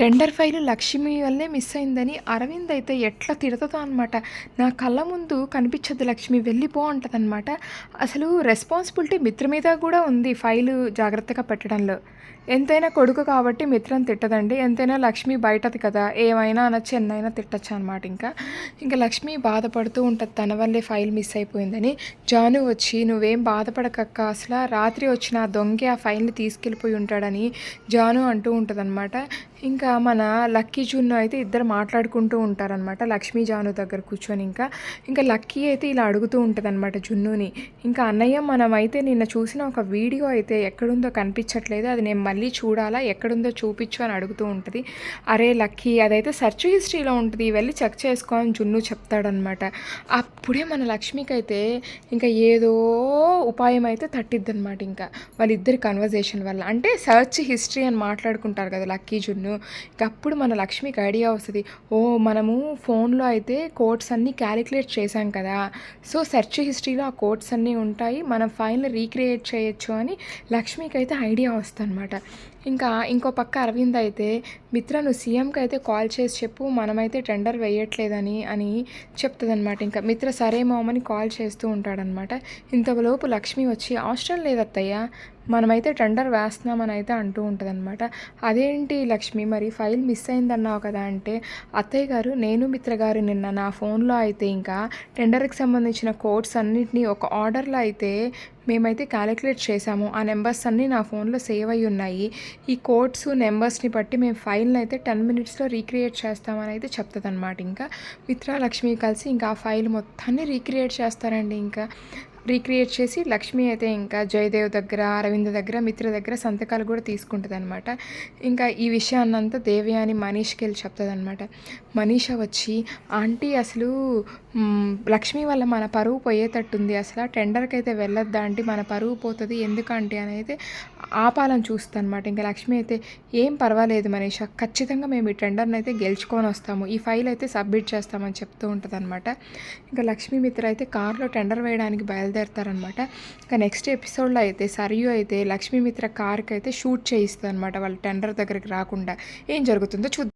Tender file Lakshmi వల్లే miss అయిందని అరవింద్ అయితే ఎట్లా తిడతదో అనమాట. నా కళ్ళ ముందు కనిపించద్దు లక్ష్మి వెళ్ళిపో అంటదనమాట. అసలు రెస్పాన్సిబిలిటీ మిత్ర మీద కూడా ఉంది ఫైలు జాగ్రత్తగా పెట్టడంలో. ఎంతైనా కొడుకు కాబట్టి మిత్రని తిట్టదండి. ఎంతైనా లక్ష్మి బయటది కదా, ఏమైనా అనొచ్చు, ఎన్నైనా తిట్టచ్చు అనమాట. ఇంకా లక్ష్మి బాధపడుతూ ఉంటుంది తన వల్లే ఫైల్ మిస్ అయిపోయిందని. జాను వచ్చి నువ్వేం బాధపడకక్క, అసలు రాత్రి వచ్చిన ఆ దొంగే ఆ ఫైల్ని తీసుకెళ్ళిపోయి ఉంటాడని జాను అంటూ ఉంటుందన్నమాట. ఇంకా మన లక్కీ జున్ను అయితే ఇద్దరు మాట్లాడుకుంటూ ఉంటారనమాట లక్ష్మీ జాను దగ్గర కూర్చొని. ఇంకా లక్కీ అయితే ఇలా అడుగుతూ ఉంటుంది అనమాట జున్నుని. ఇంకా అన్నయ్య మనమైతే నిన్న చూసిన ఒక వీడియో అయితే ఎక్కడుందో కనిపించట్లేదు, అది నేను మళ్ళీ చూడాలా, ఎక్కడుందో చూపించు అని అడుగుతూ ఉంటుంది. అరే లక్కీ అదైతే సెర్చ్ హిస్టరీలో ఉంటుంది, వెళ్ళి చెక్ చేసుకో అని జున్ను చెప్తాడనమాట. అప్పుడే మన లక్ష్మికి అయితే ఇంకా ఏదో ఉపాయం అయితే తట్టిద్ది అనమాట. ఇంకా వాళ్ళిద్దరి కన్వర్జేషన్ వల్ల, అంటే సెర్చ్ హిస్టరీ అని మాట్లాడుకుంటారు కదా లక్కీ జున్ను. అప్పుడు మన లక్ష్మికి ఐడియా వస్తుంది, ఓ మనము ఫోన్లో అయితే కోడ్స్ అన్నీ క్యాలిక్యులేట్ చేశాం కదా, సో సెర్చ్ హిస్టరీలో ఆ కోడ్స్ అన్నీ ఉంటాయి, మనం ఫైల్ని రీక్రియేట్ చేయొచ్చు అని లక్ష్మికి అయితే ఐడియా వస్తుంది అనమాట. ఇంకా ఇంకో పక్క అరవింద్ అయితే మిత్ర నువ్వు సీఎంకి అయితే కాల్ చేసి చెప్పు మనమైతే టెండర్ వేయట్లేదని అని చెప్తుందనమాట. ఇంకా మిత్ర సరే మామని కాల్ చేస్తూ ఉంటాడనమాట. ఇంతలోపు లక్ష్మి వచ్చి అవసరం లేదత్తయ్య మనమైతే టెండర్ వేస్తున్నామని అయితే అంటూ ఉంటుందన్నమాట. అదేంటి లక్ష్మి మరి ఫైల్ మిస్ అయిందన్నావు కదా అంటే, అత్తయ్య గారు నేను మిత్ర గారు నిన్న నా ఫోన్లో అయితే ఇంకా టెండర్కి సంబంధించిన కోడ్స్ అన్నిటినీ ఒక ఆర్డర్లో అయితే మేమైతే క్యాలిక్యులేట్ చేసాము, ఆ నెంబర్స్ అన్నీ నా ఫోన్లో సేవ్ అయ్యి ఉన్నాయి, ఈ కోడ్స్ నెంబర్స్ని బట్టి మేము ఫైల్ని అయితే 10 మినిట్స్లో రీక్రియేట్ చేస్తామని అయితే చెప్తుంది అనమాట. ఇంకా మిత్ర లక్ష్మి కలిసి ఇంకా ఆ ఫైల్ మొత్తాన్ని రీక్రియేట్ చేస్తారండి. ఇంకా రీక్రియేట్ చేసి లక్ష్మి అయితే ఇంకా జయదేవ్ దగ్గర, అరవింద్ దగ్గర, మిత్ర దగ్గర సంతకాలు కూడా తీసుకుంటుంది అనమాట. ఇంకా ఈ విషయాన్నంతా దేవయాని మనీష్కి వెళ్ళి చెప్తుంది అనమాట. మనీష వచ్చి ఆంటీ అసలు లక్ష్మి వల్ల మన పరువు పోయేటట్టుంది, అసలు టెండర్కి అయితే వెళ్ళొద్దా ఆంటీ, మన పరువు పోతుంది ఎందుకంటే అని అయితే ఆపాలని చూస్తుంది అనమాట. ఇంకా లక్ష్మి అయితే ఏం పర్వాలేదు మనీష, ఖచ్చితంగా మేము ఈ టెండర్ని అయితే గెలుచుకొని వస్తాము, ఈ ఫైల్ అయితే సబ్మిట్ చేస్తామని చెప్తూ ఉంటుంది అనమాట. ఇంకా లక్ష్మీ మిత్ర అయితే కారులో టెండర్ వేయడానికి బయలుదేరుతారనమాట. ఇంకా నెక్స్ట్ ఎపిసోడ్లో అయితే సరియు అయితే లక్ష్మీమిత్ర కార్కి అయితే షూట్ చేయిస్తుంది అనమాట, వాళ్ళు టెండర్ దగ్గరికి రాకుండా. ఏం జరుగుతుందో చూద్దాం.